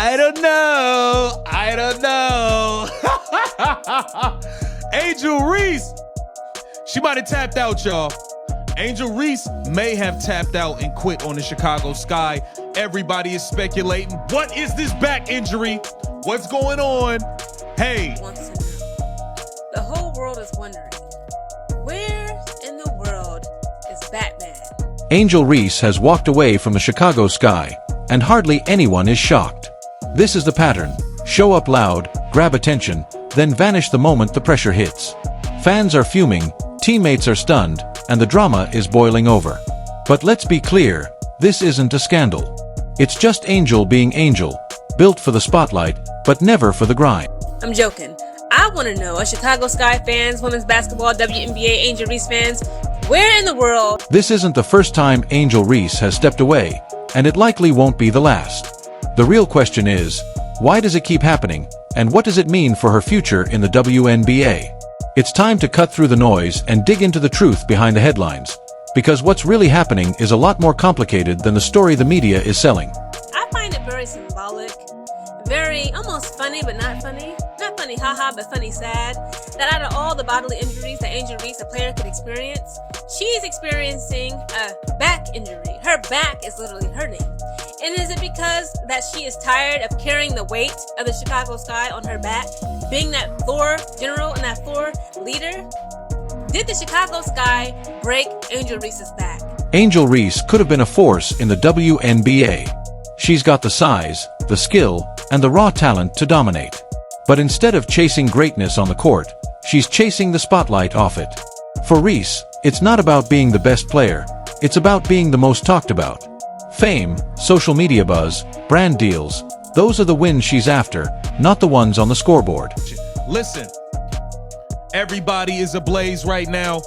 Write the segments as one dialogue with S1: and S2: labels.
S1: I don't know. Angel Reese. She might have tapped out, y'all. Angel Reese may have tapped out and quit on the Chicago Sky. Everybody is speculating. What is this back injury? What's going on? Hey.
S2: Wants to know. The whole world is wondering, where in the world is Batman?
S3: Angel Reese has walked away from the Chicago Sky, and hardly anyone is shocked. This is the pattern. Show up loud, grab attention, then vanish the moment the pressure hits. Fans are fuming, teammates are stunned, and the drama is boiling over. But let's be clear, this isn't a scandal. It's just Angel being Angel, built for the spotlight, but never for the grind.
S2: I'm joking. I want to know, as Chicago Sky fans, women's basketball, WNBA, Angel Reese fans, where in the world?
S3: This isn't the first time Angel Reese has stepped away, and it likely won't be the last. The real question is, why does it keep happening, and what does it mean for her future in the WNBA? It's time to cut through the noise and dig into the truth behind the headlines, because what's really happening is a lot more complicated than the story the media is selling.
S2: I find it very symbolic, very almost funny but not funny. Not funny haha, but funny sad, that out of all the bodily injuries that Angel Reese, a player, could experience, she's experiencing a back injury. Her back is literally hurting. And is it because that she is tired of carrying the weight of the Chicago Sky on her back, being that floor general and that floor leader? Did the Chicago Sky break Angel Reese's back?
S3: Angel Reese could have been a force in the WNBA. She's got the size, the skill, and the raw talent to dominate. But instead of chasing greatness on the court, she's chasing the spotlight off it. For Reese, it's not about being the best player, it's about being the most talked about. Fame, social media buzz, brand deals, those are the wins she's after, not the ones on the scoreboard.
S1: Listen, everybody is ablaze right now.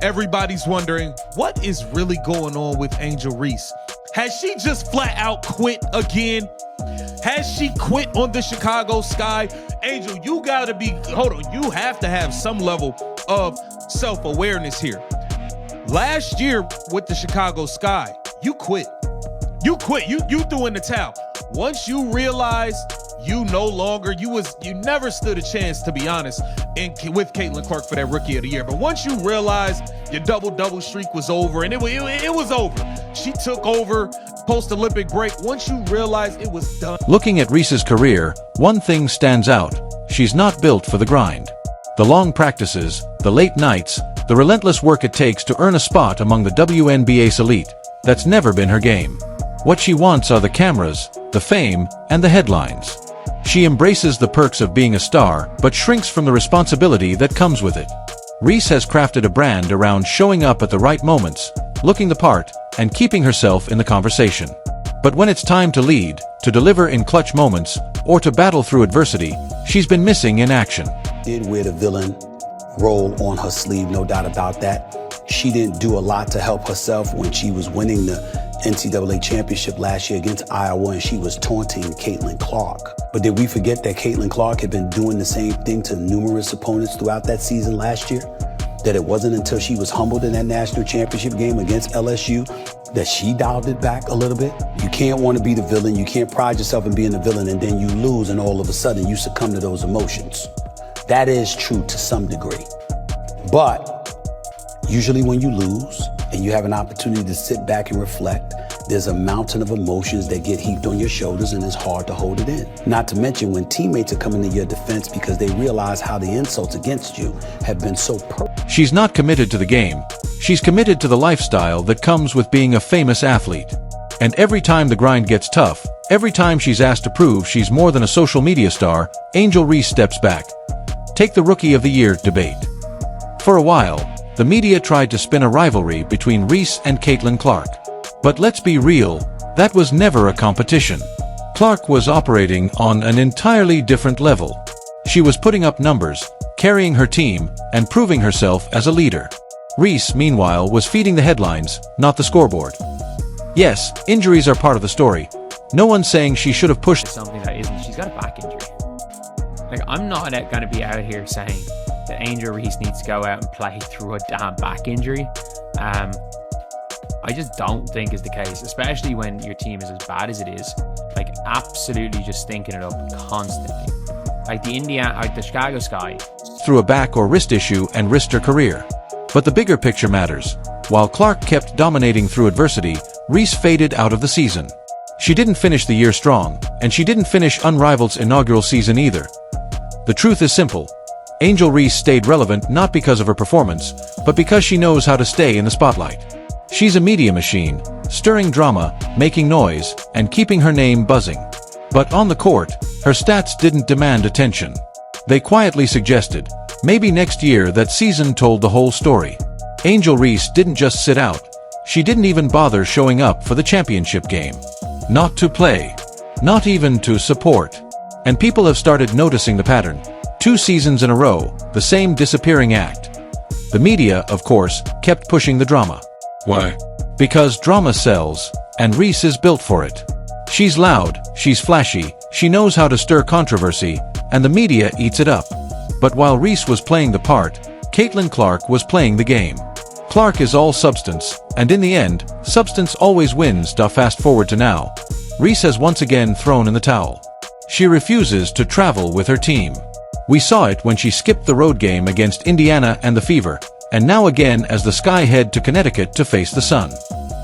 S1: Everybody's wondering, what is really going on with Angel Reese? Has she just flat out quit again? Has she quit on the Chicago Sky? Angel, you gotta be, you have to have some level of self-awareness here. Last year with the Chicago Sky, you quit. You threw in the towel. Once you realized you never stood a chance, to be honest, with Caitlin Clark for that Rookie of the Year. But once you realized your double streak was over, and it was over. She took over post-Olympic break. Once you realized it was done.
S3: Looking at Reese's career, one thing stands out. She's not built for the grind. The long practices, the late nights, the relentless work it takes to earn a spot among the WNBA's elite, that's never been her game. What she wants are the cameras, the fame, and the headlines. She embraces the perks of being a star, but shrinks from the responsibility that comes with it. Reese has crafted a brand around showing up at the right moments, looking the part, and keeping herself in the conversation. But when it's time to lead, to deliver in clutch moments, or to battle through adversity, she's been missing in action.
S4: Did wear the villain role on her sleeve, no doubt about that. She didn't do a lot to help herself when she was winning the NCAA championship last year against Iowa, and she was taunting Caitlin Clark. But did we forget that Caitlin Clark had been doing the same thing to numerous opponents throughout that season last year? That it wasn't until she was humbled in that national championship game against LSU that she dialed it back a little bit? You can't want to be the villain, you can't pride yourself in being the villain, and then you lose and all of a sudden you succumb to those emotions. That is true to some degree. But usually when you lose and you have an opportunity to sit back and reflect, there's a mountain of emotions that get heaped on your shoulders and it's hard to hold it in. Not to mention when teammates are coming to your defense because they realize how the insults against you have been so
S3: She's not committed to the game. She's committed to the lifestyle that comes with being a famous athlete. And every time the grind gets tough, every time she's asked to prove she's more than a social media star, Angel Reese steps back. Take the Rookie of the Year debate. For a while, the media tried to spin a rivalry between Reese and Caitlin Clark. But let's be real, that was never a competition. Clark was operating on an entirely different level. She was putting up numbers, carrying her team, and proving herself as a leader. Reese, meanwhile, was feeding the headlines, not the scoreboard. Yes, injuries are part of the story. No one's saying she should have pushed
S5: something that isn't. She's got a back injury. Like, I'm not going to be out here saying that Angel Reese needs to go out and play through a damn back injury. I just don't think is the case, especially when your team is as bad as it is. like absolutely just stinking it up constantly. Like the Chicago Sky.
S3: Through a back or wrist issue and risked her career. But the bigger picture matters. While Clark kept dominating through adversity, Reese faded out of the season. She didn't finish the year strong, and she didn't finish Unrivaled's inaugural season either. The truth is simple. Angel Reese stayed relevant not because of her performance, but because she knows how to stay in the spotlight. She's a media machine, stirring drama, making noise, and keeping her name buzzing. But on the court, her stats didn't demand attention. They quietly suggested, maybe next year that season told the whole story. Angel Reese didn't just sit out. She didn't even bother showing up for the championship game. Not to play. Not even to support. And people have started noticing the pattern. 2 seasons in a row, the same disappearing act. The media, of course, kept pushing the drama. Why? Because drama sells, and Reese is built for it. She's loud, she's flashy, she knows how to stir controversy, and the media eats it up. But while Reese was playing the part, Caitlin Clark was playing the game. Clark is all substance, and in the end, substance always wins. Fast forward to now. Reese has once again thrown in the towel. She refuses to travel with her team. We saw it when she skipped the road game against Indiana and the Fever, and now again as the Sky head to Connecticut to face the Sun.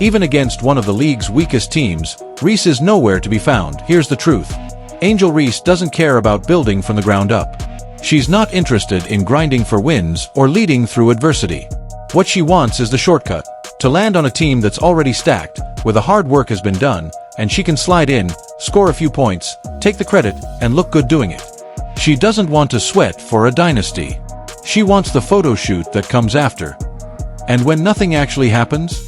S3: Even against one of the league's weakest teams, Reese is nowhere to be found. Here's the truth. Angel Reese doesn't care about building from the ground up. She's not interested in grinding for wins or leading through adversity. What she wants is the shortcut, to land on a team that's already stacked, where the hard work has been done, and she can slide in, score a few points, take the credit, and look good doing it. She doesn't want to sweat for a dynasty. She wants the photo shoot that comes after. And when nothing actually happens,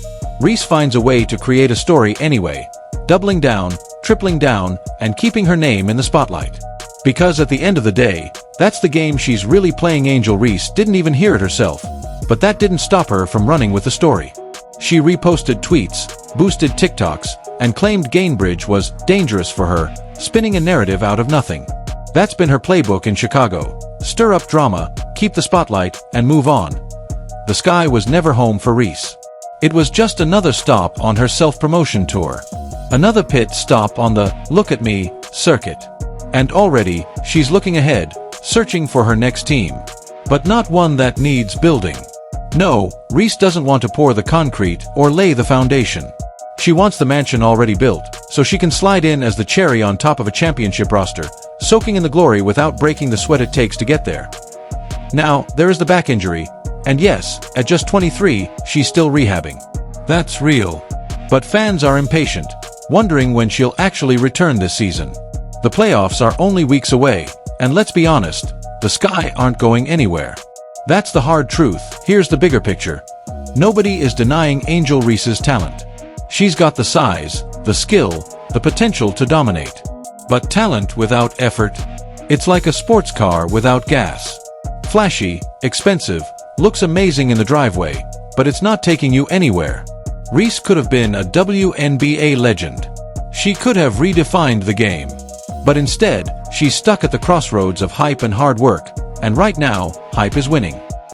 S3: Reese finds a way to create a story anyway, doubling down, tripling down, and keeping her name in the spotlight. Because at the end of the day, that's the game she's really playing. Angel Reese didn't even hear it herself. But that didn't stop her from running with the story. She reposted tweets, boosted TikToks, and claimed Gainbridge was dangerous for her, spinning a narrative out of nothing. That's been her playbook in Chicago. Stir up drama, keep the spotlight, and move on. The Sky was never home for Reese. It was just another stop on her self-promotion tour. Another pit stop on the "look at me" circuit. And already, she's looking ahead, searching for her next team. But not one that needs building. No, Reese doesn't want to pour the concrete or lay the foundation. She wants the mansion already built, so she can slide in as the cherry on top of a championship roster, soaking in the glory without breaking the sweat it takes to get there. Now, there is the back injury, and yes, at just 23, she's still rehabbing. That's real. But fans are impatient, wondering when she'll actually return this season. The playoffs are only weeks away, and let's be honest, the Sky aren't going anywhere. That's the hard truth. Here's the bigger picture. Nobody is denying Angel Reese's talent. She's got the size, the skill, the potential to dominate. But talent without effort? It's like a sports car without gas. Flashy, expensive, looks amazing in the driveway, but it's not taking you anywhere. Reese could have been a WNBA legend. She could have redefined the game. But instead, she's stuck at the crossroads of hype and hard work, and right now, hype is winning.